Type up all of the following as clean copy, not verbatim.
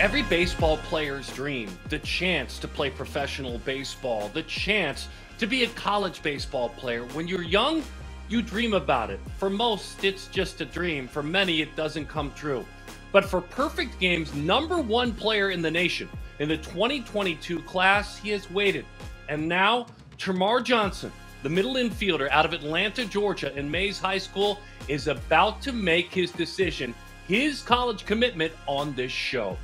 Every baseball player's dream, the chance to play professional baseball, the chance to be a college baseball player. When you're young, you dream about it. For most, it's just a dream. For many, it doesn't come true. But for Perfect Game's #1 player in the nation, in the 2022 class, he has waited. And now, Termarr Johnson, the middle infielder out of Atlanta, Georgia, in Mays High School, is about to make his decision, his college commitment, on this show.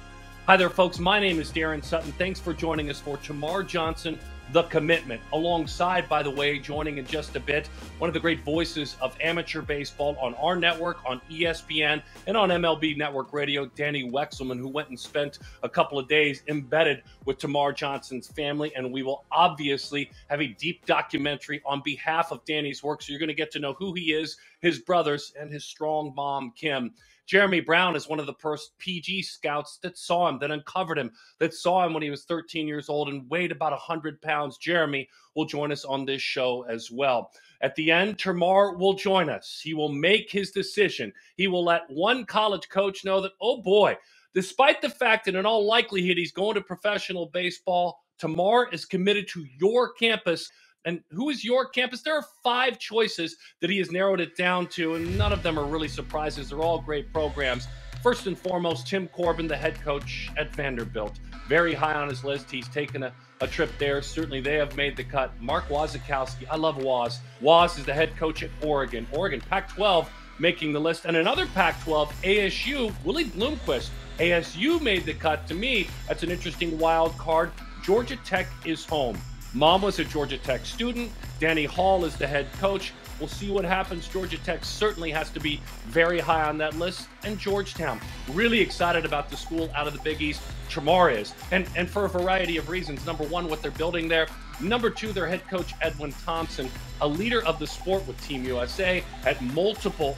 Hi there, folks. My name is Darren Sutton. Thanks for joining us for Termarr Johnson, The Commitment. Alongside, by the way, joining in just a bit, one of the great voices of amateur baseball on our network, on ESPN, and on MLB Network Radio, Danny Wexleman, who went and spent a couple of days embedded with Termarr Johnson's family. And we will obviously have a deep documentary on behalf of Danny's work. So you're going to get to know who he is, his brothers, and his strong mom, Kim. Jeremy Brown is one of the first PG scouts that saw him, that uncovered him, that saw him when he was 13 years old and weighed about 100 pounds. Jeremy will join us on this show as well. At the end, Termarr will join us. He will make his decision. He will let one college coach know that, oh boy, despite the fact that in all likelihood he's going to professional baseball, Termarr is committed to your campus. And who is your campus? There are 5 choices that he has narrowed it down to, and none of them are really surprises. They're all great programs. First and foremost, Tim Corbin, the head coach at Vanderbilt. Very high on his list. He's taken a trip there. Certainly they have made the cut. Mark Wasikowski. I love Waz. Waz is the head coach at Oregon. Oregon, Pac-12, making the list. And another Pac-12, ASU, Willie Bloomquist. ASU made the cut. To me, that's an interesting wild card. Georgia Tech is home. Mom was a Georgia Tech student. Danny Hall is the head coach. We'll see what happens. Georgia Tech certainly has to be very high on that list. And Georgetown, really excited about the school out of the Big East. Termarr is. And for a variety of reasons. Number one, what they're building there. Number two, their head coach, Edwin Thompson, a leader of the sport with Team USA at multiple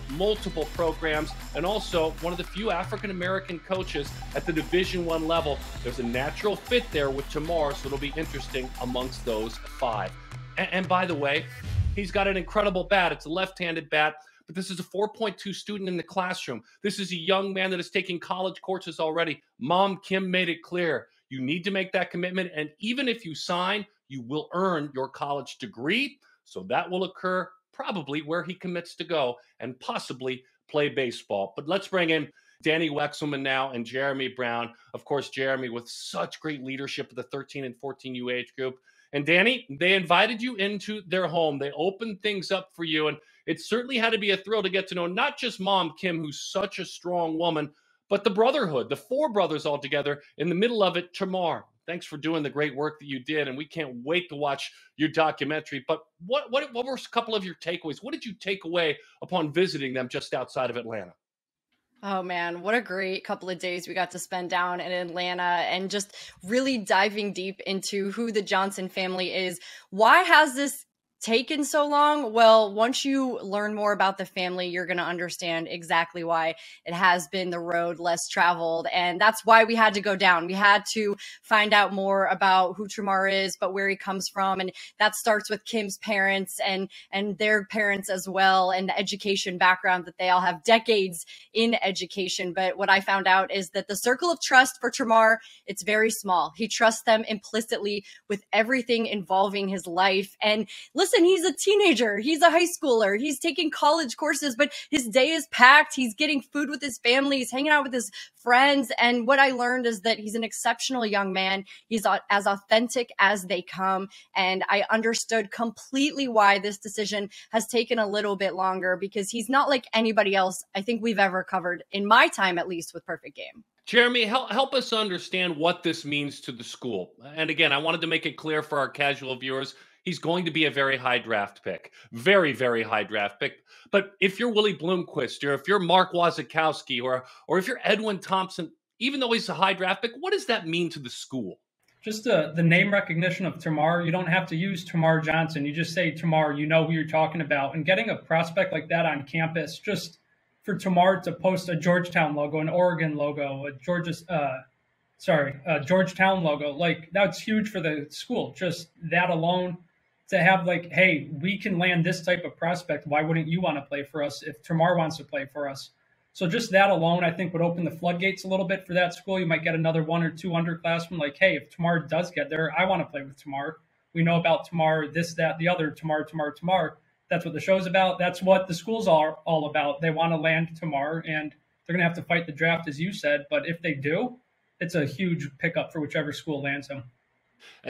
programs, and also one of the few African-American coaches at the Division I level. There's a natural fit there with Termarr, so it'll be interesting amongst those 5. And by the way, he's got an incredible bat. It's a left-handed bat, but this is a 4.2 student in the classroom. This is a young man that is taking college courses already. Mom, Kim, made it clear. You need to make that commitment, and even if you sign, you will earn your college degree. So that will occur probably where he commits to go and possibly play baseball. But let's bring in Danny Wexleman now and Jeremy Brown. Of course, Jeremy with such great leadership of the 13 and 14 UH group. And Danny, they invited you into their home. They opened things up for you. And it certainly had to be a thrill to get to know not just Mom Kim, who's such a strong woman, but the brotherhood, the 4 brothers all together. In the middle of it, Termarr. Thanks for doing the great work that you did, and we can't wait to watch your documentary. But what were a couple of your takeaways? What did you take away upon visiting them just outside of Atlanta? Oh man, what a great couple of days we got to spend down in Atlanta, and just really diving deep into who the Johnson family is. Why has this taken so long? Well, once you learn more about the family, you're going to understand exactly why it has been the road less traveled. And that's why we had to go down. We had to find out more about who Termarr is, but where he comes from. And that starts with Kim's parents and their parents as well, and the education background that they all have, decades in education. But what I found out is that the circle of trust for Termarr, it's very small. He trusts them implicitly with everything involving his life. And listen, he's a teenager. He's a high schooler. He's taking college courses, but his day is packed. He's getting food with his family. He's hanging out with his friends. And what I learned is that he's an exceptional young man. He's as authentic as they come. And I understood completely why this decision has taken a little bit longer, because he's not like anybody else I think we've ever covered, in my time at least, with Perfect Game. Jeremy, help us understand what this means to the school. And again, I wanted to make it clear for our casual viewers, he's going to be a very high draft pick. Very, very high draft pick. But if you're Willie Bloomquist, or if you're Mark Wasikowski, or if you're Edwin Thompson, even though he's a high draft pick, what does that mean to the school? Just the name recognition of Termarr. You don't have to use Termarr Johnson. You just say Termarr, you know who you're talking about. And getting a prospect like that on campus, just for Termarr to post a Georgetown logo, an Oregon logo, a Georgetown logo, like, that's huge for the school. Just that alone, to have like, hey, we can land this type of prospect. Why wouldn't you want to play for us if Termarr wants to play for us? So just that alone, I think, would open the floodgates a little bit for that school. You might get another 1 or 2 underclassmen like, hey, if Termarr does get there, I want to play with Termarr. We know about Termarr, this, that, the other, Termarr. That's what the show's about. That's what the schools are all about. They want to land Termarr, and they're going to have to fight the draft, as you said. But if they do, it's a huge pickup for whichever school lands him.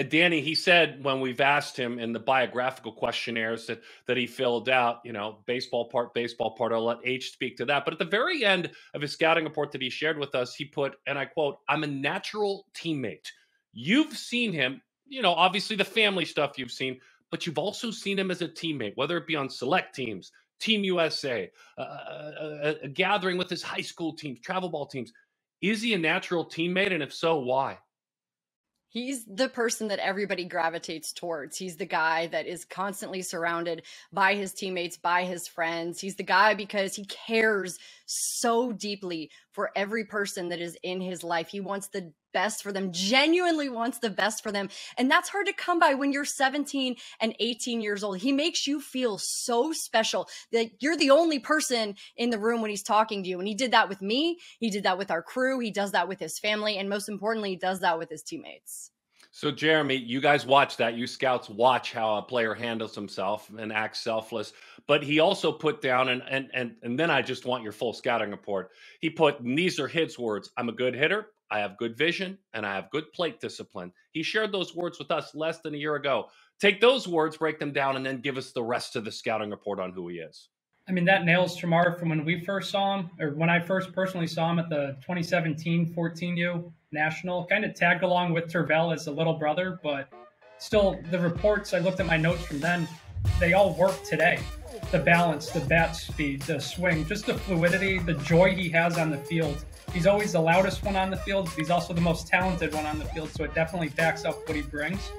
Danny, he said when we've asked him in the biographical questionnaires that he filled out, baseball part. I'll let H speak to that. But at the very end of his scouting report that he shared with us, he put, and I quote, "I'm a natural teammate." You've seen him, obviously the family stuff you've seen, but you've also seen him as a teammate, whether it be on select teams, Team USA, a gathering with his high school teams, travel ball teams. Is he a natural teammate? And if so, why? He's the person that everybody gravitates towards. He's the guy that is constantly surrounded by his teammates, by his friends. He's the guy because he cares so deeply for every person that is in his life. He wants the best for them, genuinely wants the best for them. And that's hard to come by when you're 17 and 18 years old. He makes you feel so special that you're the only person in the room when he's talking to you. And he did that with me. He did that with our crew. He does that with his family. And most importantly, he does that with his teammates. So, Jeremy, you guys watch that. You scouts watch how a player handles himself and acts selfless. But he also put down, and then I just want your full scouting report. He put, and these are his words, "I'm a good hitter, I have good vision, and I have good plate discipline." He shared those words with us less than a year ago. Take those words, break them down, and then give us the rest of the scouting report on who he is. I mean, that nails Termarr from when we first saw him, or when I first personally saw him at the 2017 14U National. Kind of tagged along with Tervel as a little brother, but still, the reports, I looked at my notes from then, they all work today. The balance, the bat speed, the swing, just the fluidity, the joy he has on the field. He's always the loudest one on the field, but he's also the most talented one on the field, so it definitely backs up what he brings.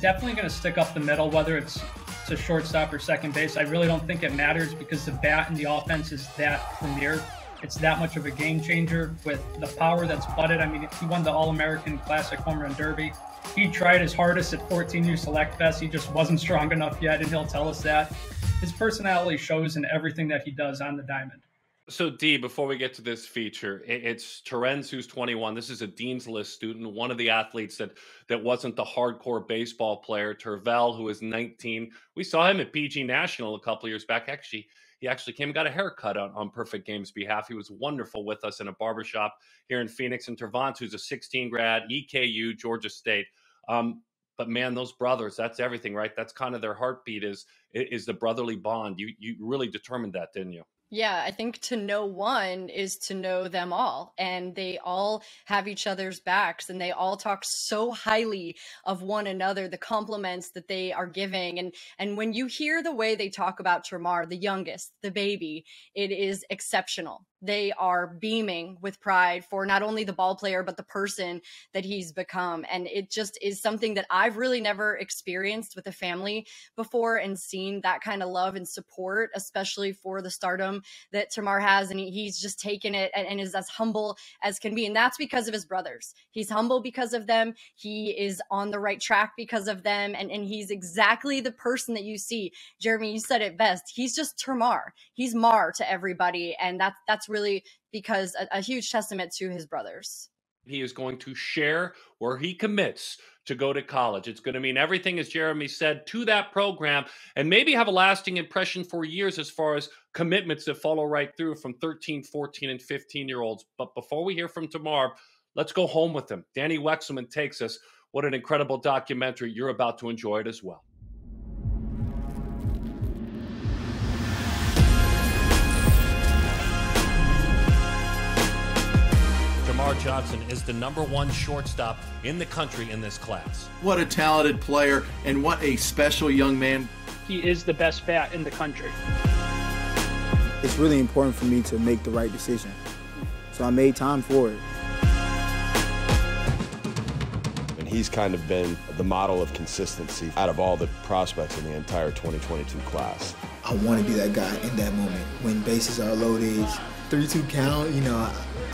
Definitely going to stick up the middle, whether it's to shortstop or second base. I really don't think it matters because the bat and the offense is that premier. It's that much of a game changer with the power that's butted. I mean, he won the All-American Classic Home Run Derby. He tried his hardest at 14U Select Fest. He just wasn't strong enough yet, and he'll tell us that. His personality shows in everything that he does on the diamond. So, D, before we get to this feature, it's Terence, who's 21. This is a Dean's List student, one of the athletes that wasn't the hardcore baseball player. Tervel, who is 19. We saw him at PG National a couple of years back. He actually came and got a haircut on Perfect Game's behalf. He was wonderful with us in a barbershop here in Phoenix. And Tervance, who's a 16 grad, EKU, Georgia State. But man, those brothers, that's everything, right? That's kind of their heartbeat is the brotherly bond. You really determined that, didn't you? Yeah, I think to know one is to know them all, and they all have each other's backs, and they all talk so highly of one another, the compliments that they are giving. And when you hear the way they talk about Termarr, the youngest, the baby, it is exceptional. They are beaming with pride for not only the ball player, but the person that he's become. And it just is something that I've really never experienced with a family before and seen that kind of love and support, especially for the stardom that Termarr has. And he's just taken it and is as humble as can be. And that's because of his brothers. He's humble because of them. He is on the right track because of them. And he's exactly the person that you see. Jeremy, you said it best. He's just Termarr. He's Mar to everybody. And that's really because a huge testament to his brothers. He is going to share where he commits to go to college. It's going to mean everything, as Jeremy said, to that program and maybe have a lasting impression for years as far as commitments that follow right through from 13, 14, and 15-year-olds. But before we hear from Termarr, let's go home with him. Danny Wexleman takes us. What an incredible documentary. You're about to enjoy it as well. Termarr Johnson is the #1 shortstop in the country in this class. What a talented player and what a special young man. He is the best bat in the country. It's really important for me to make the right decision. So I made time for it. And he's kind of been the model of consistency out of all the prospects in the entire 2022 class. I want to be that guy in that moment when bases are loaded, 3-2 count,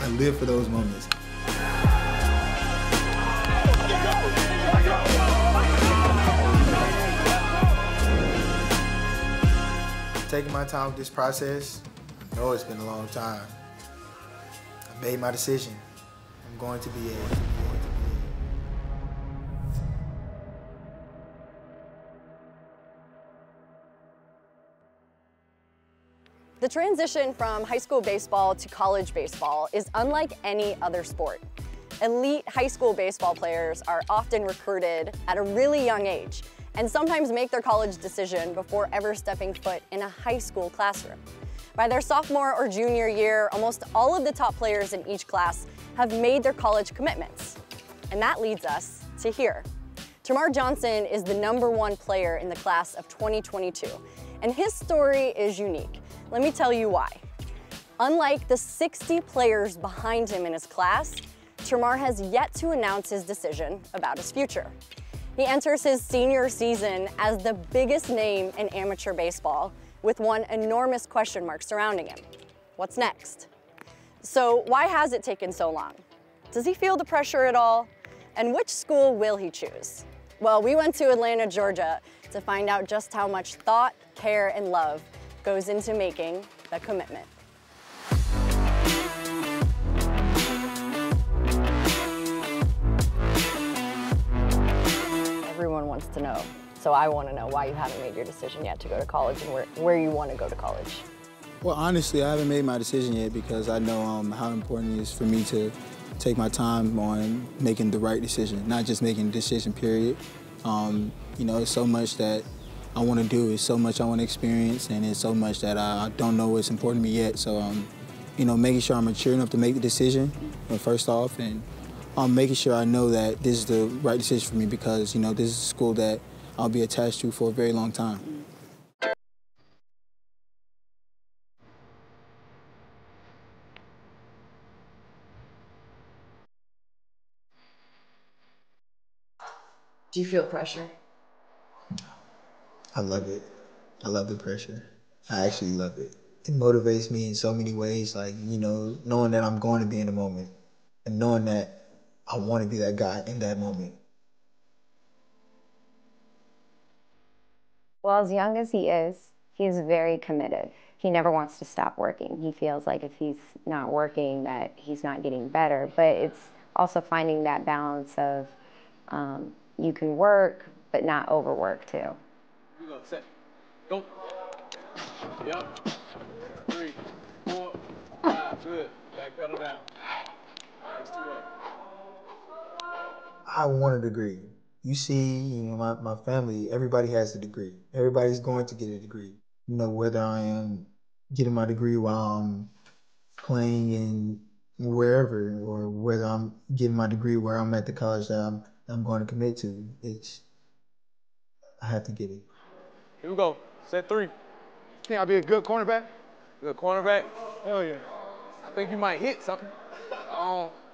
I live for those moments. Taking my time with this process, I know it's been a long time, Made my decision. I'm going to be a. The transition from high school baseball to college baseball is unlike any other sport. Elite high school baseball players are often recruited at a really young age and sometimes make their college decision before ever stepping foot in a high school classroom. By their sophomore or junior year, almost all of the top players in each class have made their college commitments. And that leads us to here. Termarr Johnson is the #1 player in the class of 2022, and his story is unique. Let me tell you why. Unlike the 60 players behind him in his class, Termarr has yet to announce his decision about his future. He enters his senior season as the biggest name in amateur baseball, with one enormous question mark surrounding him. What's next? So why has it taken so long? Does he feel the pressure at all? And which school will he choose? Well, we went to Atlanta, Georgia to find out just how much thought, care, and love goes into making the commitment. Everyone wants to know, so I want to know why you haven't made your decision yet to go to college and where you want to go to college. Well, honestly, I haven't made my decision yet because I know how important it is for me to take my time on making the right decision, not just making a decision, period. You know, it's so much that I want to do, it's so much I want to experience, and it's so much that I don't know what's important to me yet. So, you know, making sure I'm mature enough to make the decision, first off, and making sure I know that this is the right decision for me because, you know, this is a school that I'll be attached to for a very long time. Do you feel pressure? I love it. I love the pressure. I actually love it. It motivates me in so many ways, like, you know, knowing that I'm going to be in the moment and knowing that I want to be that guy in that moment. Well, as young as he is very committed. He never wants to stop working. He feels like if he's not working, that he's not getting better. But it's also finding that balance of you can work, but not overwork too. You go, set, go. Yep. 3, 4, 5, good. Back pedal down. Next 2 up. I want a degree. You see, you know, my family, everybody has a degree. Everybody's going to get a degree. You know, whether I am getting my degree while I'm playing in wherever, or whether I'm getting my degree where I'm at the college that I'm going to commit to, I have to get it. Here we go. Set 3. Think I'll be a good cornerback? Good cornerback. Hell yeah. I think you might hit something.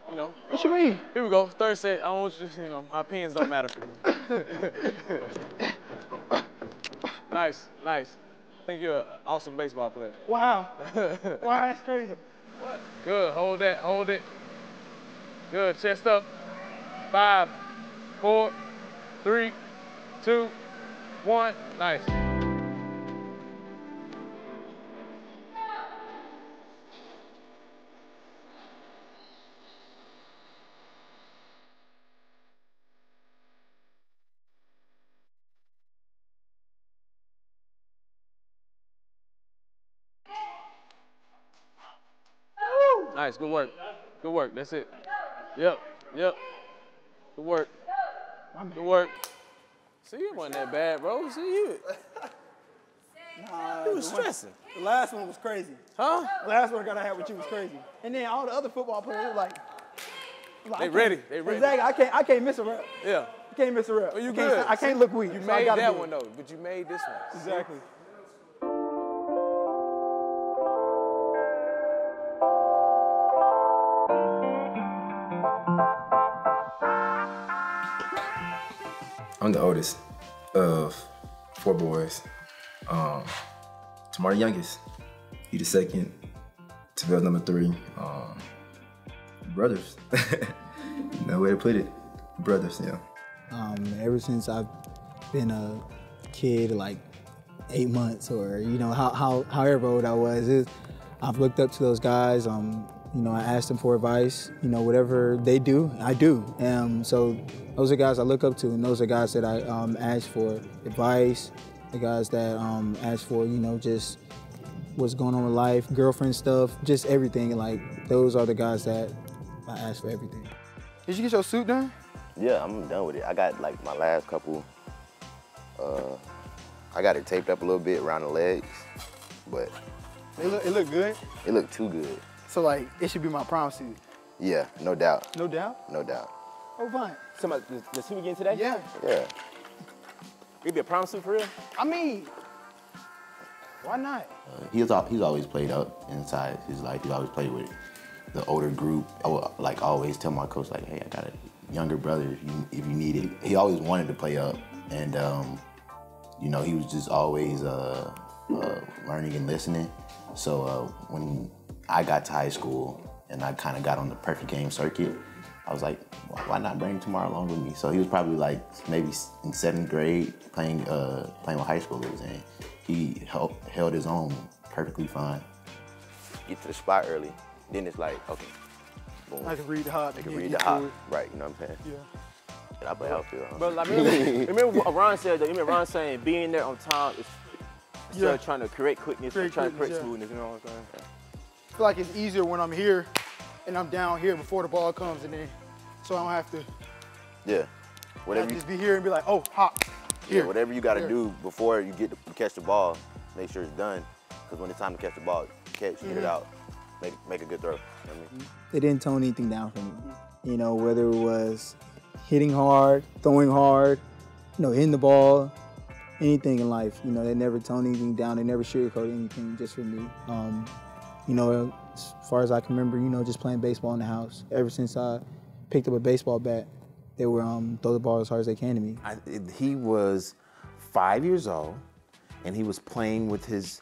You know. What you mean? Here we go. Third set. I don't want you to, you know, my opinions don't matter. Nice, nice. I think you're an awesome baseball player. Wow. Wow, that's crazy. What? Good. Hold that. Hold it. Good. Chest up. 5, 4, 3, 2, 1. Nice. Nice, good work. Good work, that's it. Yep, yep. Good work. Good work. See, it wasn't that bad, bro. See, you. Nah, You was stressing. The last one was crazy. Huh? The last one I had with you was crazy. And then all the other football players were like They ready. They ready. Exactly. I can't miss a rep. Yeah. I can't miss a rep. Oh, you I can't- good. I can't look weak. You so I made gotta that do one, it. though, but you made this one. Exactly. I'm the oldest of 4 boys. Termarr the youngest. He the second. Termarr's number 3. Brothers. No way to put it. Brothers, yeah. Ever since I've been a kid, like 8 months, or you know, however old I was, I've looked up to those guys. You You know, I ask them for advice. You know, whatever they do, I do. So those are guys I look up to, and those are guys that I ask for advice, the guys that ask for, you know, just what's going on with life, girlfriend stuff, just everything. Like, those are the guys that I ask for everything. Did you get your suit done? Yeah, I'm done with it. I got like my last couple, I got it taped up a little bit around the legs, but. It look good? It looked too good. So like, it should be my prom suit? Yeah, no doubt. No doubt? No doubt. Oh, fine. Somebody, the suit again today? Yeah. Yeah. It'd be a prom suit for real? I mean, why not? He's always played up inside his life. He always played with the older group. I would like always tell my coach, like, hey, I got a younger brother if you need it. He always wanted to play up, and you know, he was just always learning and listening. So when I got to high school and I kind of got on the perfect game circuit, I was like, why not bring Termarr along with me? So he was probably like maybe in 7th grade playing with high schoolers, and he held his own perfectly fine. Get to the spot early, then it's like, okay, boom. I can read the hop. I can read the hop, right, you know what I'm saying? Yeah. And I play outfield, huh? But like, remember what Ron said, though? Remember Ron saying being there on time is still trying to create quickness, trying to create smoothness, you know what I'm saying? I feel like it's easier when I'm here and I'm down here before the ball comes, and then so I don't have to. Yeah. Whatever. Just be here and be like, oh, hop. Here. Yeah, whatever you got to do before you get to catch the ball, make sure it's done. Because when it's time to catch the ball, get it out, make a good throw. You know what I mean? They didn't tone anything down for me. You know, whether it was hitting hard, throwing hard, you know, hitting the ball, anything in life. You know, they never toned anything down. They never sugarcoated anything just for me. You know, as far as I can remember, you know, just playing baseball in the house. Ever since I picked up a baseball bat, they were throw the ball as hard as they can to me. He was 5 years old, and he was playing with his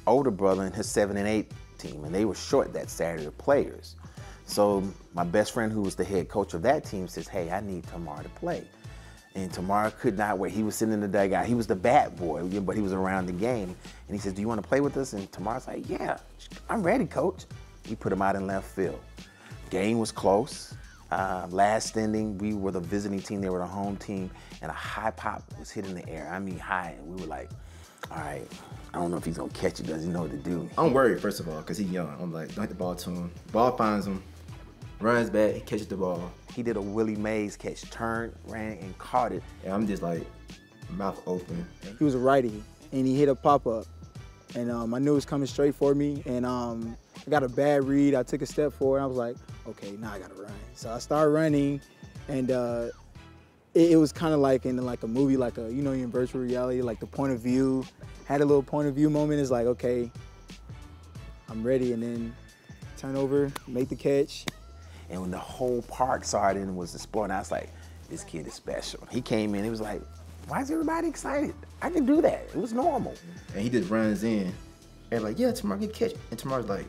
older brother in his 7 and 8 team, and they were short that Saturday of players. So my best friend, who was the head coach of that team, says, hey, I need Termarr to play. And Termarr could not wait. He was sitting in the dugout. He was the bat boy, but he was around the game. And he says, do you want to play with us? And Tamar's like, yeah, I'm ready, coach. We put him out in left field. Game was close. Last inning, we were the visiting team. They were the home team. And a high pop was hit in the air. I mean, high. And we were like, all right, I don't know if he's going to catch it. Does he know what to do? I'm worried, first of all, because he's young. I'm like, don't hit the ball to him. Ball finds him, runs back, he catches the ball. He did a Willie Mays catch, turned, ran, and caught it. And I'm just like, mouth open. He was a righty, and he hit a pop-up. And I knew it was coming straight for me, and I got a bad read. I took a step forward, and I was like, okay, now I gotta run. So I started running, and it was kind of like in like a movie, like a, you know, in virtual reality, like the point of view. Had a little point of view moment. It's like, okay, I'm ready, and then turn over, make the catch. And when the whole park saw it and was exploring, I was like, this kid is special. He came in, he was like, why is everybody excited? I can do that. It was normal. And he just runs in, and like, yeah, Termarr, get catch. And Tamar's like,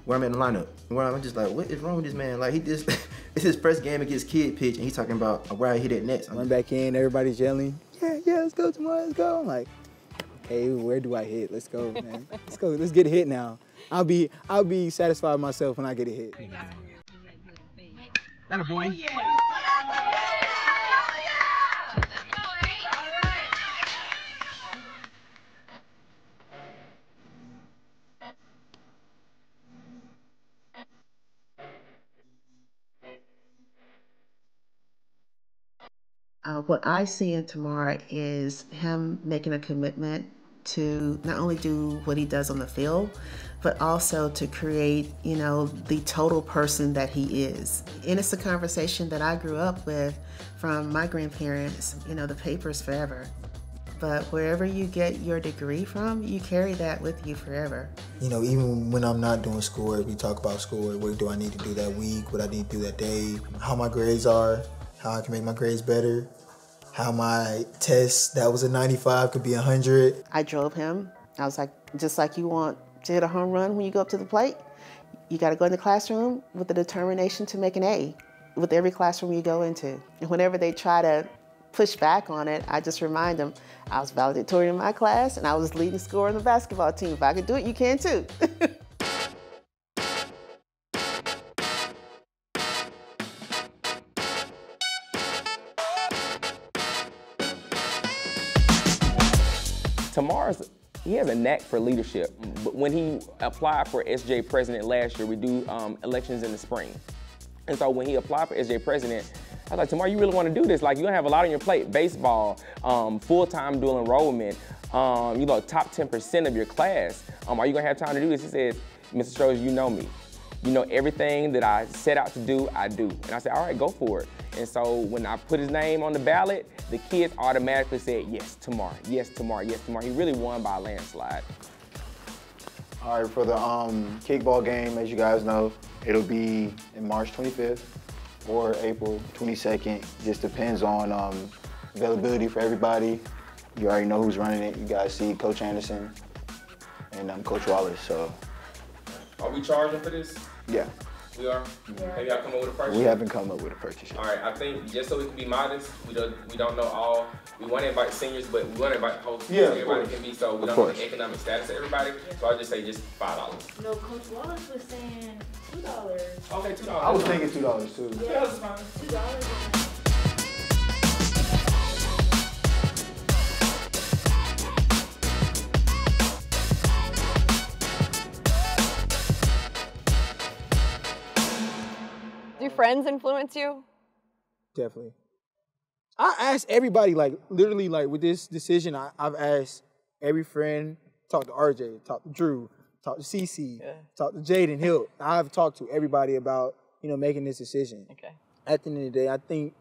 where I'm in the lineup. Where I'm just like, what is wrong with this man? Like, he just, it's his first game against kid pitch, and he's talking about where I hit it next. Run back in, everybody's yelling, yeah, let's go, Termarr, let's go. I'm like, okay, where do I hit? Let's go, man. Let's go, let's get a hit now. I'll be satisfied with myself when I get a hit. That a boy. Oh, yeah. What I see in Termarr is him making a commitment to not only do what he does on the field, but also to create, you know, the total person that he is. And it's a conversation that I grew up with from my grandparents, you know, the paper's forever. But wherever you get your degree from, you carry that with you forever. You know, even when I'm not doing schoolwork, we talk about schoolwork. What do I need to do that week? What I need to do that day? How my grades are, how I can make my grades better, how my test that was a 95 could be 100. I drove him. I was like, just like you want to hit a home run when you go up to the plate, you got to go in the classroom with the determination to make an A with every classroom you go into. And whenever they try to push back on it, I just remind them, I was valedictorian in my class and I was leading scorer on the basketball team. If I could do it, you can too. he has a knack for leadership. But when he applied for SJ president last year, we do elections in the spring. And so when he applied for SJ president, I was like, Termarr, you really want to do this? Like, you're gonna have a lot on your plate: baseball, full-time dual enrollment, you know, top 10% of your class. Are you gonna have time to do this? He says, Mr. Strohs, you know me. You know, everything that I set out to do, I do. And I said, all right, go for it. And so when I put his name on the ballot, the kids automatically said, yes, Termarr, yes, Termarr, yes, Termarr. He really won by a landslide. All right, for the kickball game, as you guys know, it'll be in March 25th or April 22nd. Just depends on availability for everybody. You already know who's running it. You guys see Coach Anderson and Coach Wallace, so. Are we charging for this? Yeah. We are? Yeah. Have y'all come up with a purchase? We haven't come up with a purchase yet. All right, I think just so we can be modest, we don't know all. We want to invite seniors, but we want to invite hosts. Yeah, so everybody can be, so we don't know the economic status of everybody. So I'll just say just $5. No, Coach Wallace was saying $2. Okay, $2. I was thinking $2 too. Yeah, that's fine. $2. Do friends influence you? Definitely. I asked everybody, like, literally, like, with this decision, I've asked every friend, talked to RJ, talked to Drew, talked to CC, talked to Jaden Hill. I've talked to everybody about, you know, making this decision. Okay. At the end of the day, I think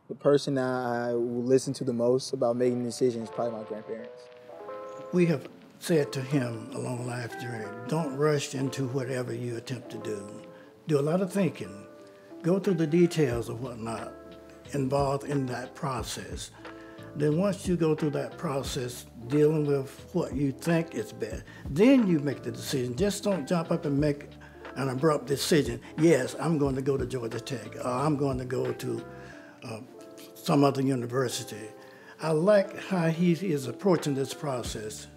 the person that I will listen to the most about making the decision is probably my grandparents. We have said to him along life's journey, don't rush into whatever you attempt to do. Do a lot of thinking. Go through the details of whatnot involved in that process. Then once you go through that process, dealing with what you think is best, then you make the decision. Just don't jump up and make an abrupt decision. Yes, I'm going to go to Georgia Tech, or I'm going to go to some other university. I like how he is approaching this process.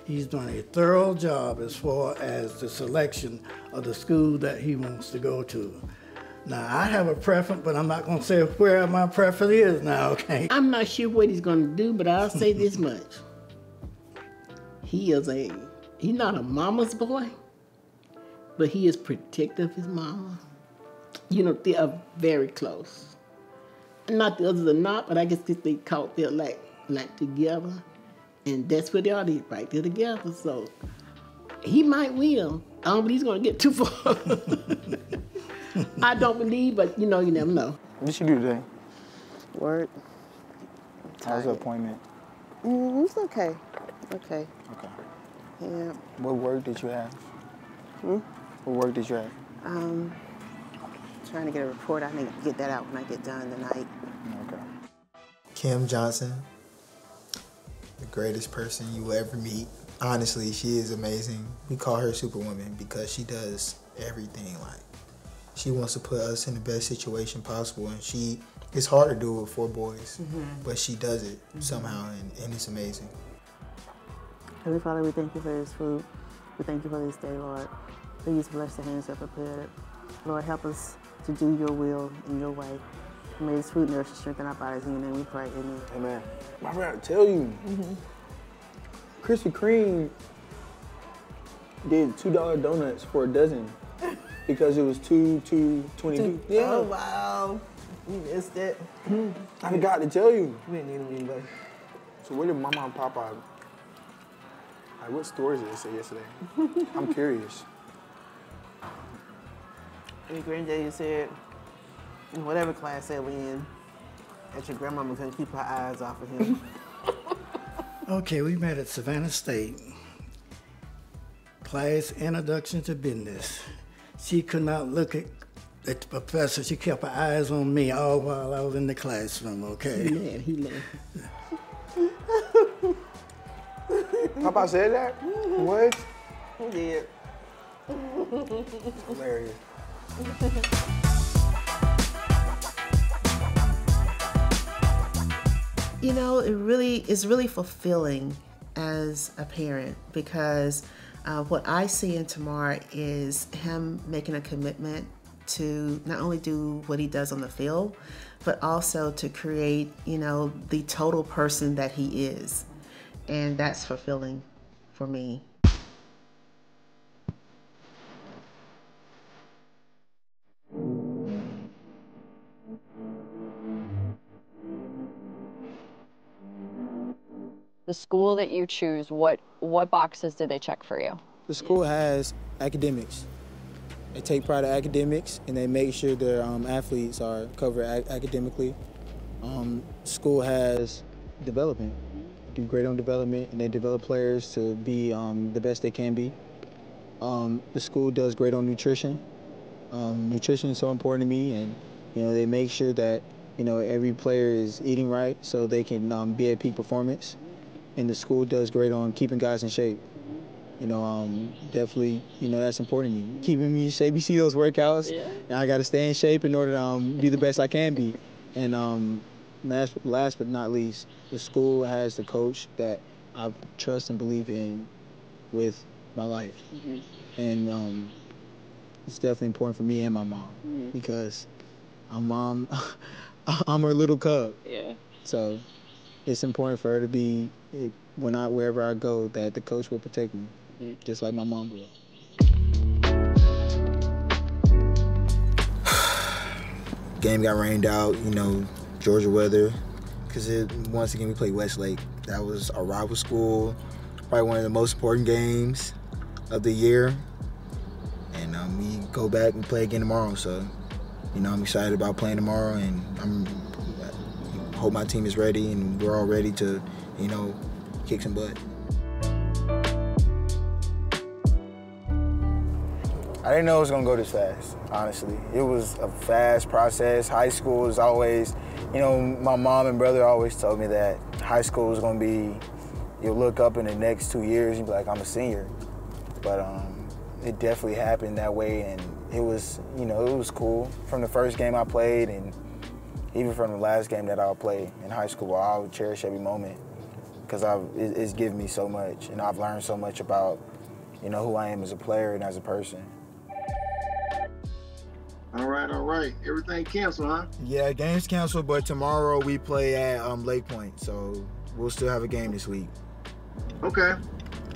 He's done a thorough job as far as the selection of the school that he wants to go to. Now, I have a preference, but I'm not going to say where my preference is now, okay? I'm not sure what he's going to do, but I'll say this much. He's not a mama's boy, but he is protective of his mama. You know, they are very close. Not the others are not, but I guess they caught their like together, and that's where they are, they right there together. So he might win. I don't believe he's going to get too far. I don't believe, but you know, you never know. What did you do today? Work. How was the appointment? It's okay. Okay. Okay. Yeah. What work did you have? What work did you have? Trying to get a report. I need to get that out when I get done tonight. Okay. Kim Johnson, the greatest person you will ever meet. Honestly, she is amazing. We call her Superwoman because she does everything. Like, she wants to put us in the best situation possible, and it's hard to do it with 4 boys, but she does it somehow, and it's amazing. Heavenly Father, we thank you for this food. We thank you for this day, Lord. Please bless the hands that prepared it. Lord, help us to do your will in your way. May this food nourish and strengthen our bodies. In your name we pray, amen. Amen. I forgot to tell you, Krispy Kreme did $2 donuts for a dozen because it was $2.22. Yeah. Oh, wow. You missed it. I forgot to tell you. We didn't need them anyway. So where did Mama and Papa, like, what stores did they say yesterday? I'm curious. Your granddaddy said, in whatever class they were in, that your grandmama couldn't keep her eyes off of him. Okay, we met at Savannah State. Class Introduction to Business. She could not look at the professor. She kept her eyes on me all while I was in the classroom, okay? He laughed. Papa said that? What? He did. It's hilarious. You know, it's really fulfilling as a parent because what I see in Termarr is him making a commitment to not only do what he does on the field, but also to create, you know, the total person that he is. and that's fulfilling for me. The school that you choose, what boxes do they check for you? The school has academics. They take pride in academics, and they make sure their athletes are covered academically. School has development. They do great on development, and they develop players to be the best they can be. The school does great on nutrition. Nutrition is so important to me, and they make sure that every player is eating right so they can be at peak performance. And the school does great on keeping guys in shape. Definitely, that's important to me. Keeping me in shape. You see those workouts, and I got to stay in shape in order to be the best I can be. And last but not least, the school has the coach that I trust and believe in with my life. And it's definitely important for me and my mom because I'm her little cub. Yeah. So it's important for her to be, wherever I go, that the coach will protect me, just like my mom will. Game got rained out, Georgia weather, because once again we played Westlake. That was our rival school, probably one of the most important games of the year. And we go back and play again tomorrow, so I'm excited about playing tomorrow, and I hope my team is ready and we're all ready to, kick some butt. I didn't know it was gonna go this fast, honestly. It was a fast process. High school is always, my mom and brother always told me that high school is gonna be, you'll look up in the next 2 years and be like, I'm a senior. But it definitely happened that way, and it was, it was cool. From the first game I played, and even from the last game that I'll play in high school, I'll cherish every moment because it's given me so much, and I've learned so much about, who I am as a player and as a person. All right. Everything canceled, huh? Yeah, game's canceled, but tomorrow we play at Lake Point, so we'll still have a game this week. Okay.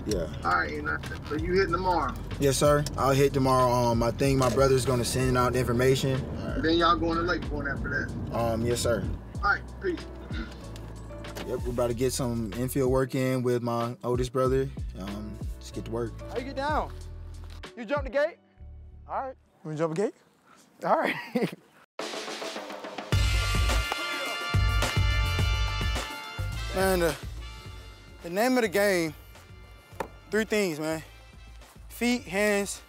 Yeah. All right, so you hitting tomorrow? Yes, sir. I'll hit tomorrow. I think my brother's gonna send out the information. And then y'all going to Lake Point after that? Yes, sir. All right, peace. Yep, we're about to get some infield work in with my oldest brother. Just get to work. How you get down? You jump the gate? All right. You wanna jump the gate? All right. Man, the name of the game, 3 things, man. Feet, hands,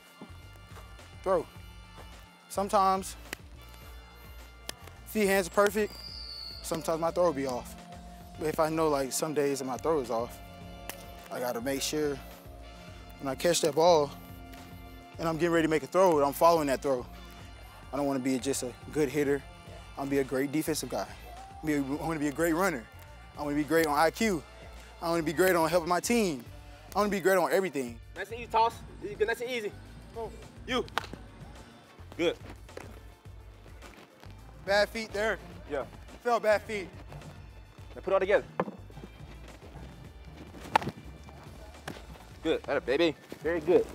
throw. Sometimes feet, hands are perfect. Sometimes my throw will be off. But if I know like some days that my throw is off, I gotta make sure when I catch that ball and I'm getting ready to make a throw, I'm following that throw. I don't want to be just a good hitter. I want to be a great defensive guy. I want to be a great runner. I want to be great on IQ. I want to be great on helping my team. I want to be great on everything. Nice and easy, toss. Nice and easy. You. Good. Bad feet there. Yeah. Felt bad feet. Now put it all together. Good. That baby. Very good.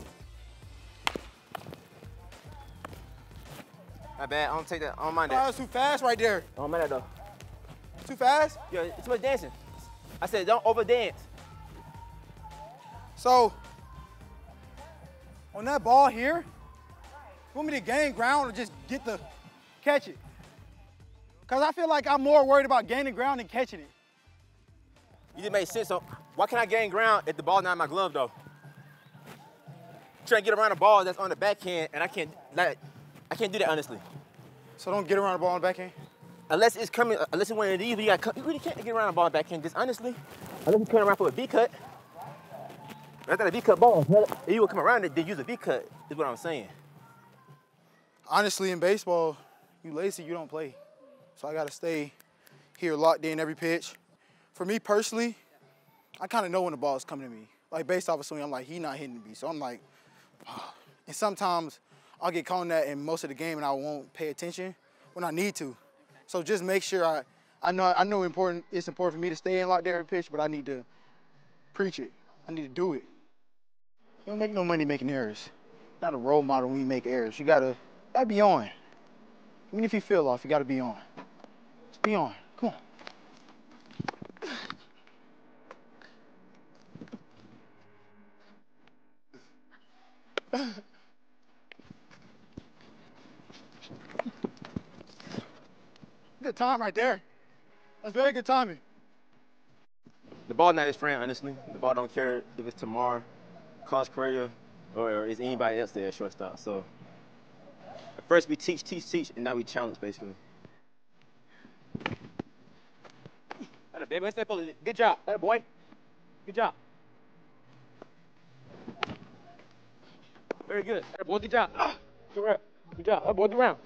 Not bad. I don't take that. I don't mind that. Oh, that's too fast right there. I don't mind that though. Too fast? Yeah, it's too much dancing. I said don't over dance. So, on that ball here, you want me to gain ground or just catch it? Because I feel like I'm more worried about gaining ground than catching it. You just made sense. So why can't I gain ground if the ball's not in my glove though? Trying to get around the ball that's on the backhand, and I can't do that honestly. So don't get around the ball on the backhand? Unless it's one of these, you really can't get around the ball on the backhand just honestly. Unless you come around for a V cut. I got a V cut ball. If you would come around it, then use a V cut, is what I'm saying. Honestly, in baseball, you lazy, you don't play. So I gotta stay here locked in every pitch. For me personally, I kind of know when the ball is coming to me. Like based off of swing, I'm like, he not hitting me. So I'm like, oh. And sometimes I'll get caught in that in most of the game and I won't pay attention when I need to. So just make sure I know it's important for me to stay in locked every pitch, but I need to Preach it. I need to do it. You don't make no money making errors. Not a role model when you make errors. You gotta be on. Even if you feel off, you gotta be on. Just be on. Come on. Good time right there. That's very good timing. The ball not his friend, honestly. The ball don't care if it's Termarr, Carlos Correa, or is anybody else there at shortstop. So at first we teach, and now we challenge, basically. Baby, let's step over. Good job, that boy. Good job. Very good. That boy, good job. Good job. That boy, good round.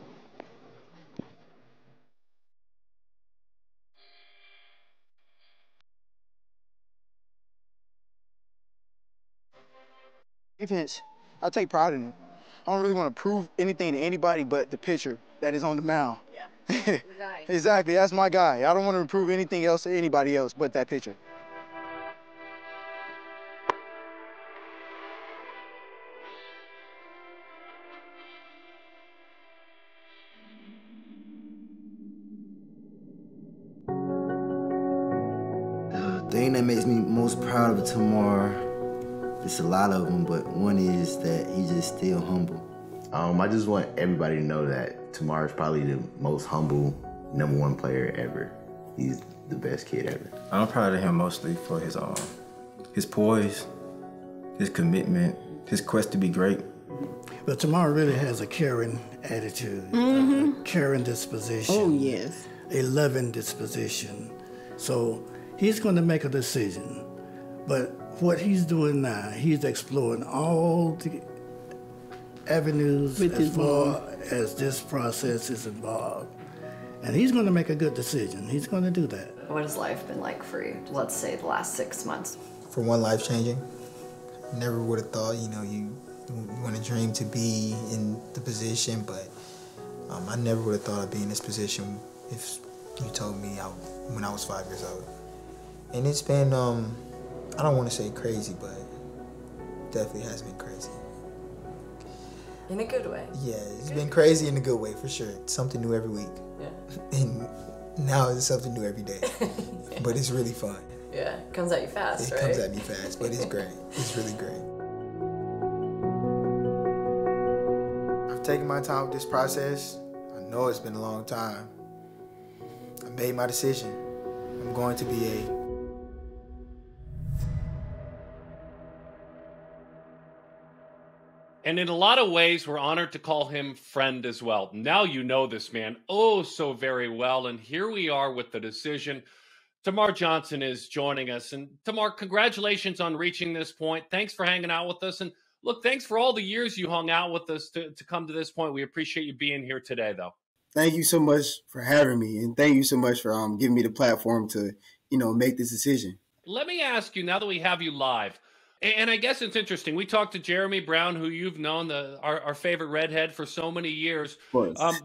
Defense, I take pride in it. I don't really want to prove anything to anybody but the pitcher that is on the mound. Yeah. Exactly, that's my guy. I don't want to prove anything else to anybody else but that pitcher. The thing that makes me most proud of Termarr, it's a lot of them, but one is that he's just still humble. I just want everybody to know that Termarr is probably the most humble #1 player ever. He's the best kid ever. I'm proud of him mostly for his poise, his commitment, his quest to be great. But Termarr really has a caring attitude, a caring disposition. Oh, yes. A loving disposition. So he's going to make a decision. But what he's doing now, he's exploring all the avenues as far as this process is involved. And he's going to make a good decision. He's going to do that. What has life been like for you, let's say, the last 6 months? For one, life-changing. Never would have thought, you want to dream to be in the position, but I never would have thought I'd be in this position if you told me when I was 5 years old. And it's been, I don't want to say crazy, but definitely has been crazy. In a good way. Yeah, it's been crazy in a good way, for sure. It's something new every week. Yeah. And now it's something new every day. But it's really fun. Yeah, it comes at you fast, right? It comes at me fast, but it's great. It's really great. I've taken my time with this process. I know it's been a long time. I made my decision. I'm going to be a And in a lot of ways, we're honored to call him friend as well. Now you know this man oh so very well. And here we are with the decision. Termarr Johnson is joining us. And Termarr, congratulations on reaching this point. Thanks for hanging out with us. And look, thanks for all the years you hung out with us to come to this point. We appreciate you being here today, though. Thank you so much for having me. And thank you so much for giving me the platform to, make this decision. Let me ask you, now that we have you live, and I guess it's interesting. We talked to Jeremy Brown, who you've known, our favorite redhead for so many years,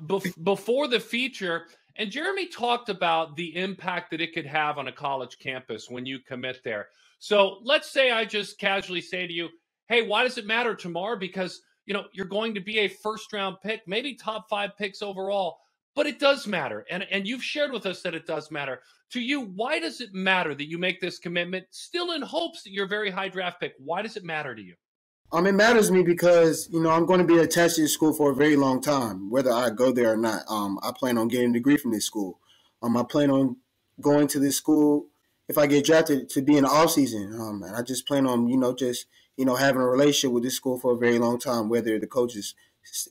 before the feature. And Jeremy talked about the impact that it could have on a college campus when you commit there. So let's say I just casually say to you, hey, why does it matter, Termarr? Because, you're going to be a first-round pick, maybe top 5 picks overall. But it does matter. And you've shared with us that it does matter. To you, why does it matter that you make this commitment, still in hopes that you're a very high draft pick? Why does it matter to you? It matters to me because, I'm going to be attached to this school for a very long time, whether I go there or not. I plan on getting a degree from this school. I plan on going to this school if I get drafted to be in the offseason. And I just plan on, having a relationship with this school for a very long time, whether the coaches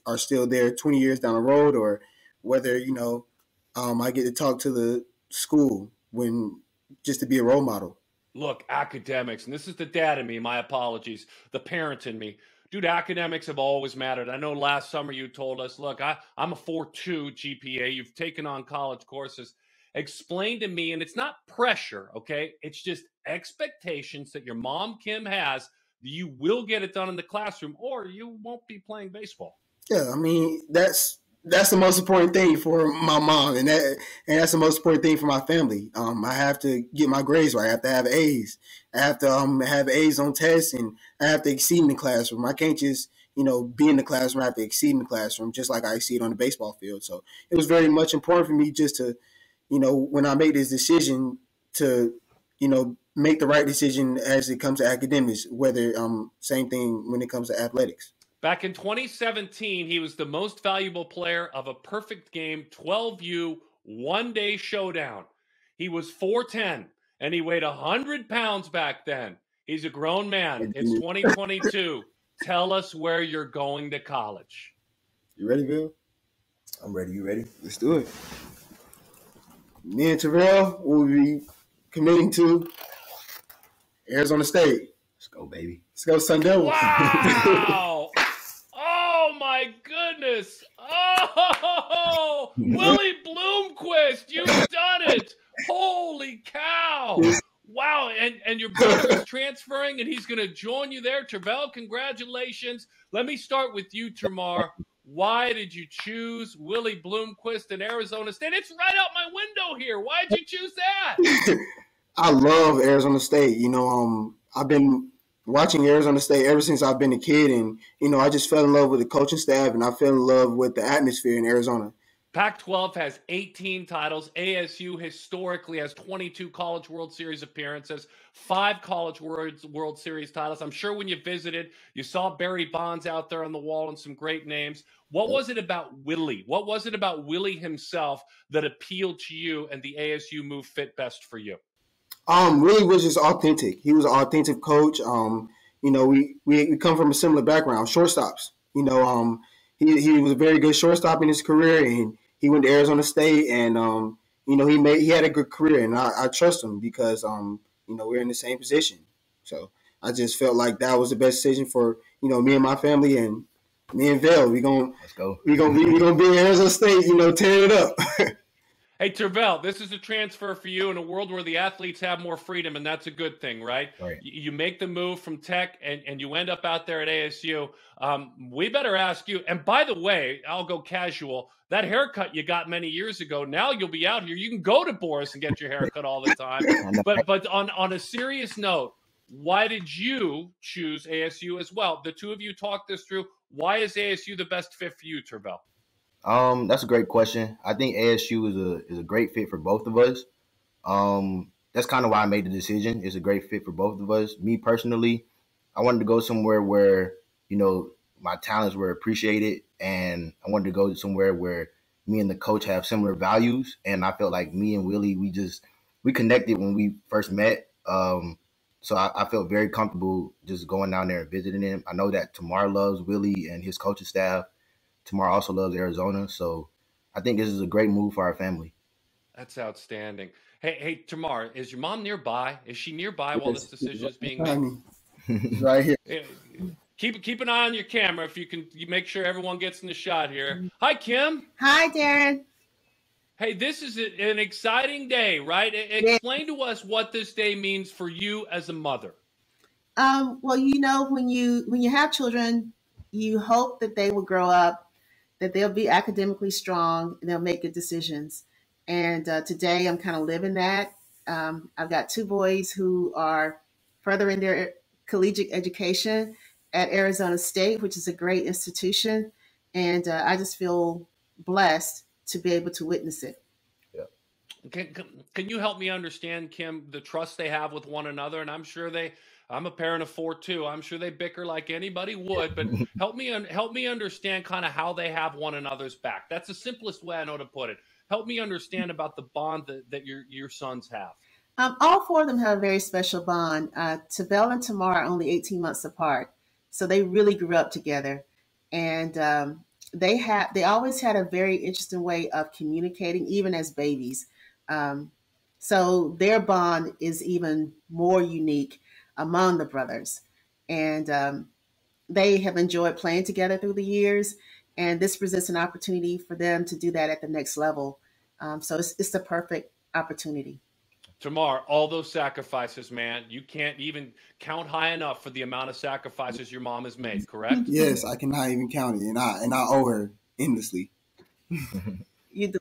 are still there 20 years down the road or whether, I get to talk to the school just to be a role model. Look, academics, and this is the dad in me, my apologies, the parent in me. Dude, academics have always mattered. I know last summer you told us, look, I'm a 4.2 GPA. You've taken on college courses. Explain to me, and it's not pressure, okay? It's just expectations that your mom, Kim, has that you will get it done in the classroom or you won't be playing baseball. Yeah, that's that's the most important thing for my mom, and that's the most important thing for my family. I have to get my grades right. I have to have A's. I have to have A's on tests, and I have to exceed in the classroom. I can't just be in the classroom. I have to exceed in the classroom, just like I exceed on the baseball field. So it was very much important for me just to, when I made this decision to, make the right decision as it comes to academics. Whether same thing when it comes to athletics. Back in 2017, he was the most valuable player of a perfect game 12U one-day showdown. He was 4'10", and he weighed 100 pounds back then. He's a grown man. It's 2022. Tell us where you're going to college. You ready, Bill? I'm ready. You ready? Let's do it. Me and Terrell will be committing to Arizona State. Let's go, baby. Let's go, Sun Devils. Wow! Oh, my goodness. Oh, Willie Bloomquist, you've done it. Holy cow. Wow, and your brother's transferring, and he's going to join you there. Terrell, congratulations. Let me start with you, Termarr. Why did you choose Willie Bloomquist and Arizona State? It's right out my window here. Why did you choose that? I love Arizona State. I've been watching Arizona State ever since I've been a kid, and I just fell in love with the coaching staff, and I fell in love with the atmosphere in Arizona. Pac-12 has 18 titles. ASU historically has 22 College World Series appearances, 5 College World Series titles. I'm sure when you visited, you saw Barry Bonds out there on the wall and some great names. What was it about Willie? What was it about Willie himself that appealed to you and the ASU move fit best for you? Willie was just authentic. He was an authentic coach. We come from a similar background, shortstops. He was a very good shortstop in his career, and he went to Arizona State, and he had a good career, and I trust him because we're in the same position. So I just felt like that was the best decision for me and my family, and me and Vail. Let's go. We gonna be in Arizona State, tearing it up. Hey, Terrell, this is a transfer for you in a world where the athletes have more freedom, and that's a good thing, right? Right. You make the move from Tech, and you end up out there at ASU. We better ask you, and by the way, I'll go casual, that haircut you got many years ago, now you'll be out here. You can go to Boris and get your haircut all the time. But on a serious note, why did you choose ASU as well? The two of you talked this through. Why is ASU the best fit for you, Terrell? That's a great question. I think ASU is a great fit for both of us. That's kind of why I made the decision. It's a great fit for both of us. Me personally, I wanted to go somewhere where, my talents were appreciated, and I wanted to go somewhere where me and the coach have similar values. And I felt like me and Willie, we connected when we first met. So I felt very comfortable just going down there and visiting him. I know that Termarr loves Willie and his coaching staff. Termarr also loves Arizona, so I think this is a great move for our famie. That's outstanding. Hey, Termarr, is your mom nearby? Is she nearby while this decision is being made? Right here. Keep an eye on your camera if you make sure everyone gets in the shot here. Hi, Kim. Hi, Darren. Hey, this is an exciting day, right? Explain to us what this day means for you as a mother. Well, when you have children, you hope that they will grow up, that they'll be academically strong, and they'll make good decisions. And today I'm kind of living that. I've got 2 boys who are furthering their collegiate education at Arizona State, which is a great institution. And I just feel blessed to be able to witness it. Yeah. Can you help me understand, Kim, the trust they have with one another? And I'm sure I'm a parent of 4 too. I'm sure they bicker like anybody would, but help me understand kind of how they have one another's back. That's the simplest way I know to put it. Help me understand about the bond that your sons have. All 4 of them have a very special bond. Tabell and Termarr are only 18 months apart, so they really grew up together, and they always had a very interesting way of communicating, even as babies. So their bond is even more unique among the brothers, and they have enjoyed playing together through the years, and this presents an opportunity for them to do that at the next level. So it's the perfect opportunity. Termarr, all those sacrifices, man, you can't even count high enough for the amount of sacrifices your mom has made, correct? Yes, I cannot even count it, and I owe her endlessly.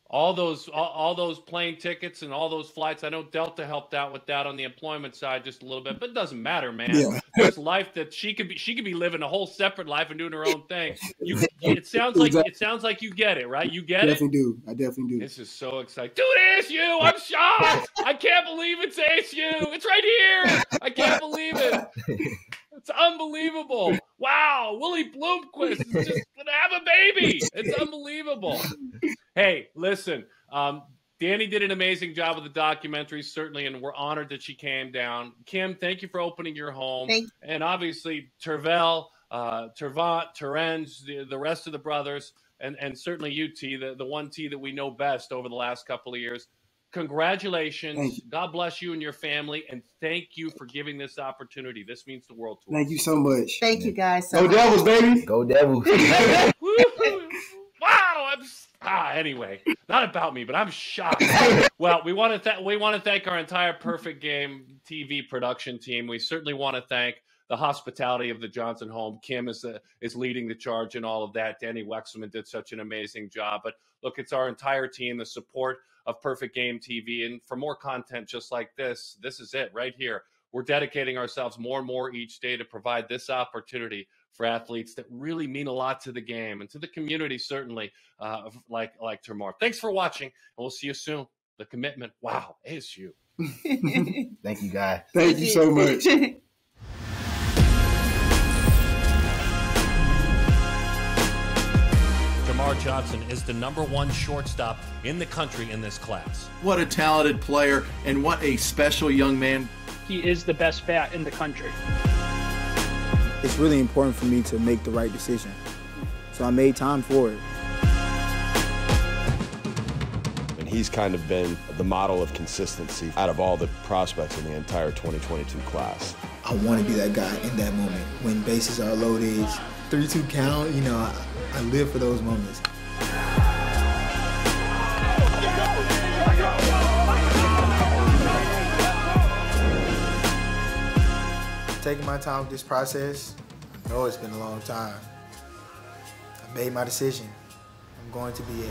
All those plane tickets and all those flights. I know Delta helped out with that on the employment side just a little bit, but it doesn't matter, man. Yeah. There's life that she could be living a whole separate life and doing her own thing. It sounds like you get it, right? You get it? I definitely do. This is so exciting. Dude, ASU! I'm shocked! I can't believe it's ASU! It's right here! I can't believe it! It's unbelievable. Wow, Willie Bloomquist is just going to have a baby. It's unbelievable. Hey, listen, Danny did an amazing job with the documentary, certainly, and we're honored that she came down. Kim, thank you for opening your home. And obviously, Tervel, Tervant, Terence, the rest of the brothers, and certainly you, T, the one T that we know best over the last couple of years. Congratulations. God bless you and your family, and thank you for giving this opportunity. This means the world to us. Thank you so much. Thank you guys so Go much. Devils, baby. Go Devils. Wow, anyway, not about me, but I'm shocked. Well, we want to thank our entire Perfect Game TV production team. We certainly want to thank the hospitality of the Johnson home. Kim is leading the charge in all of that. Danny Wexleman did such an amazing job. But look, it's our entire team, the support of Perfect Game TV. And for more content just like this is it right here. We're dedicating ourselves more and more each day to provide this opportunity for athletes that really mean a lot to the game and to the community, certainly, like Termarr. Thanks for watching, and we'll see you soon. The commitment, wow, ASU. Thank you, guys. Thank you so much. Termarr Johnson is the #1 shortstop in the country in this class. What a talented player, and what a special young man. He is the best bat in the country. It's really important for me to make the right decision. So I made time for it. And he's kind of been the model of consistency out of all the prospects in the entire 2022 class. I want to be that guy in that moment when bases are loaded, 3-2 count, I live for those moments. Taking my time with this process, I know it's been a long time. I made my decision. I'm going to be a